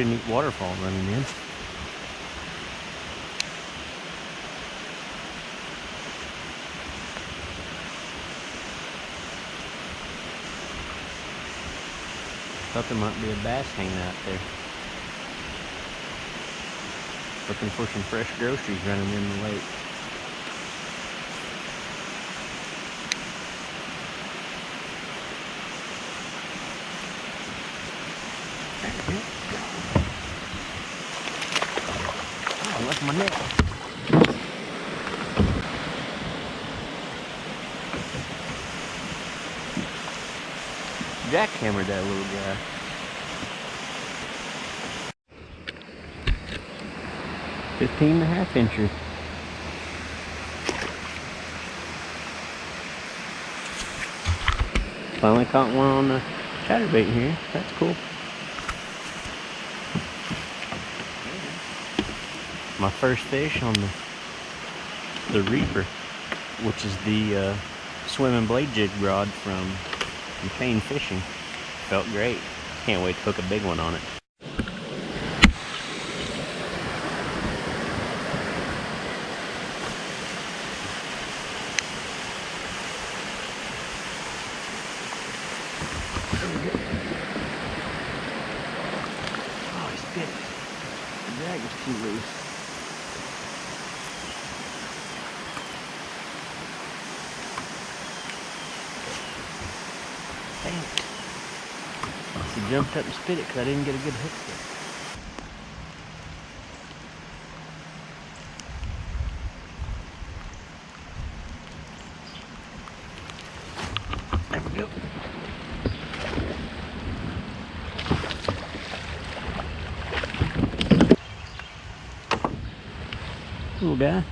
pretty neat waterfall running in. Thought there might be a bass hanging out there. Looking for some fresh groceries running in the lake. Oh, I left my net. Jackhammered that little guy. $15.5 incher. Finally caught one on the chatterbait here. That's cool. My first fish on the Reaper, which is the swimming blade jig rod from Kane Fishing. Felt great. Can't wait to hook a big one on it. Oh, he's bit. The drag is too loose. Dang it. He jumped up and spit it because I didn't get a good hook there. There we go. Little guy.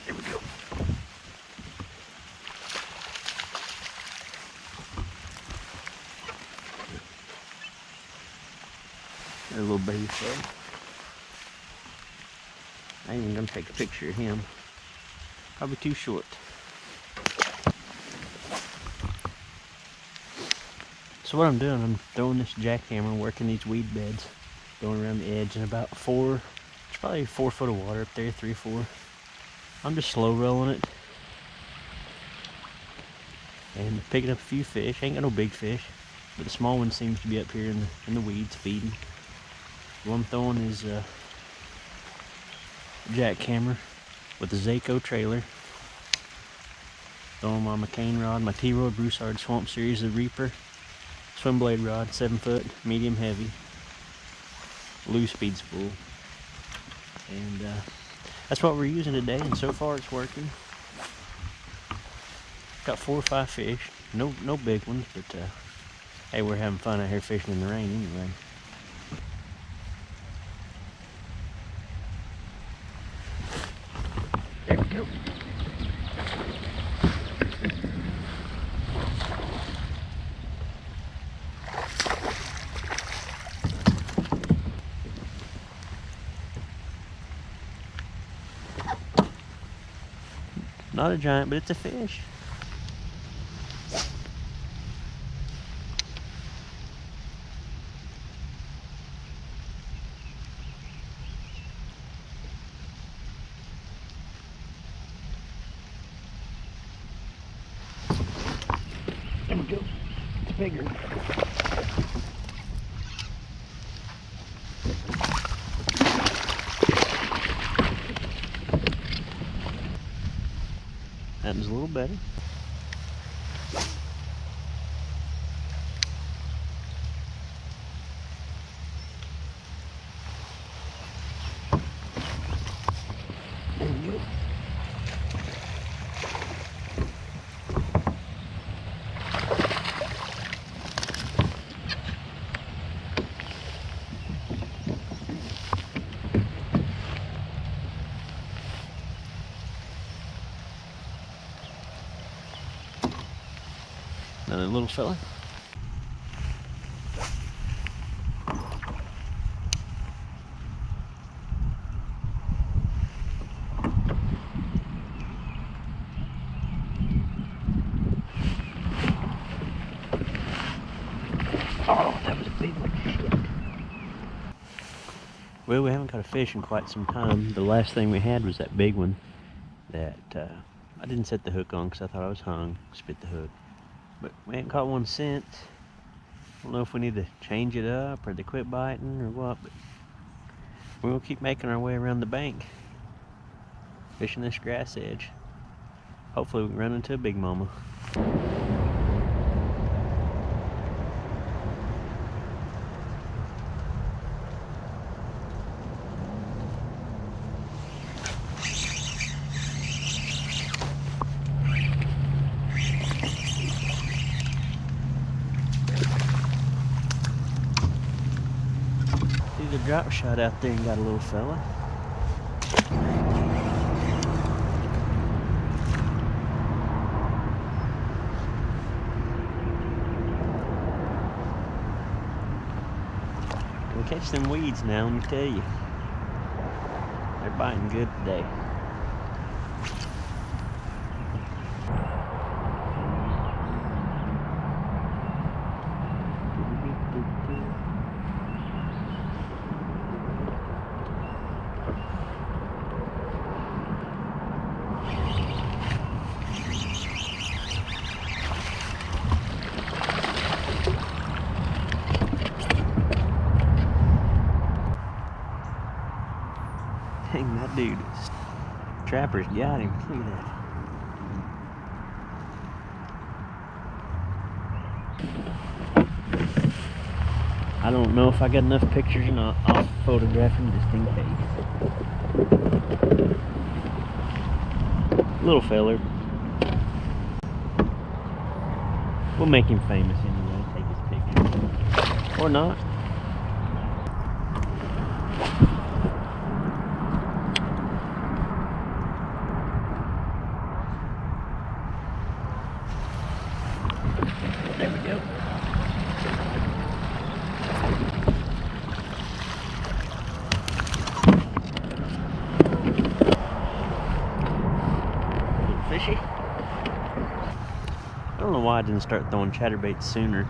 There we go. There's a little baby fish. I ain't even gonna take a picture of him. Probably too short. So what I'm doing, I'm throwing this jackhammer, working these weed beds, going around the edge, and about it's probably 4 foot of water up there, 3 or 4. I'm just slow rolling it and picking up a few fish. Ain't got no big fish, but the small one seems to be up here in the weeds feeding. What I'm throwing is a jackhammer with a Zaco trailer. Throwing my McCain rod, my T-Roy Broussard Swamp Series, the Reaper swim blade rod, 7 foot, medium heavy, loose speed spool, and that's what we're using today. And so far it's working. Got 4 or 5 fish, no big ones, but hey, we're having fun out here fishing in the rain anyway. There we go. Not a giant, but it's a fish. There we go. It's bigger. That was a little better. There we go. Another little fella. Well, we haven't caught a fish in quite some time. The last thing we had was that big one that I didn't set the hook on because I thought I was hung. Spit the hook. But we ain't caught one since. I don't know if we need to change it up or they quit biting or what, but we'll keep making our way around the bank, fishing this grass edge. Hopefully we can run into a big mama. The drop shot out there and got a little fella. We'll catch them weeds now, let me tell you. They're biting good today. Dang, that dude is... Trapper's got him. Look at that. I don't know if I got enough pictures or not. I'll photograph him just in case. Little feller. We'll make him famous anyway. Take his picture. Or not. There we go. Little fishy. I don't know why I didn't start throwing chatterbaits sooner.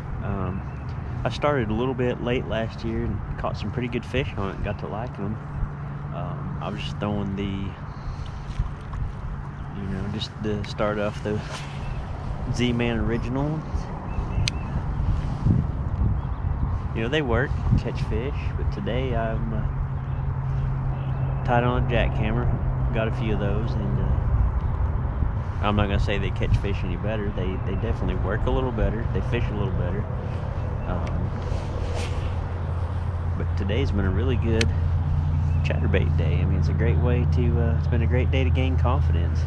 I started a little bit late last year and caught some pretty good fish on it and got to liking them. I was just throwing the, just to start off the Z-Man original. They work, catch fish, but today I'm tied on a jackhammer. Got a few of those, and I'm not gonna say they catch fish any better. They definitely work a little better. They fish a little better. But today's been a really good chatterbait day. I mean, it's a great way to. It's been a great day to gain confidence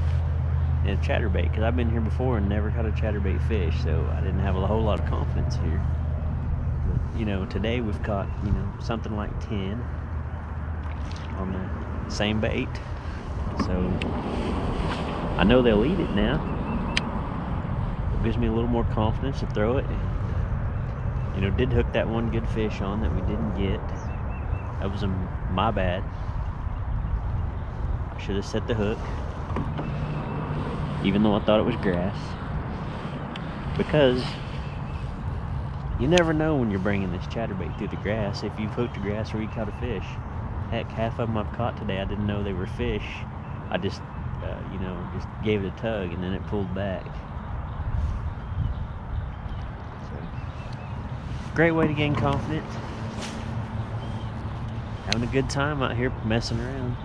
in a chatterbait, because I've been here before and never caught a chatterbait fish, so I didn't have a whole lot of confidence here. But, today we've caught something like 10 on the same bait, so I know they'll eat it now. It gives me a little more confidence to throw it. And, did hook that one good fish on that we didn't get. That was my bad. I should have set the hook, even though I thought it was grass, because you never know when you're bringing this chatterbait through the grass if you've hooked the grass or you caught a fish. Heck, half of them I've caught today I didn't know they were fish. I just just gave it a tug and then it pulled back. So, great way to gain confidence. Having a good time out here messing around.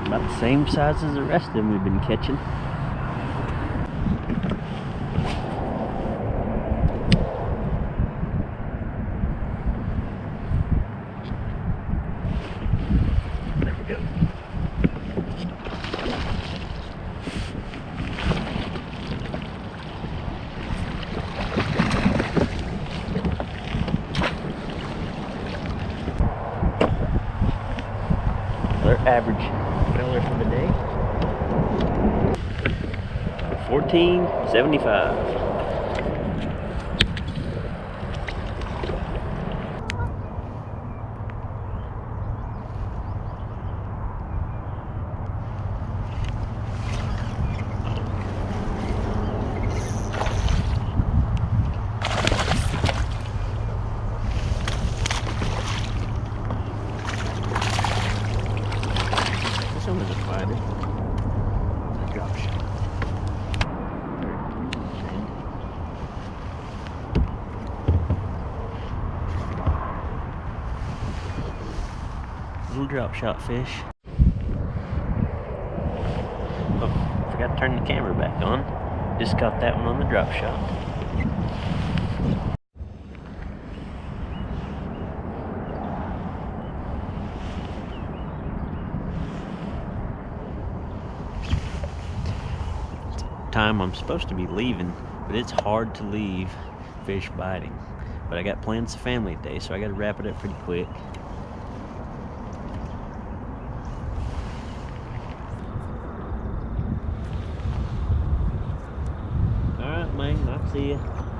About the same size as the rest of them we've been catching. There we go. Their average feller for the day, $14.75. Little drop shot fish. Oh, forgot to turn the camera back on. Just caught that one on the drop shot. Time I'm supposed to be leaving, but it's hard to leave fish biting. But I got plans to family today, so I got to wrap it up pretty quick. All right, man, I'll see you.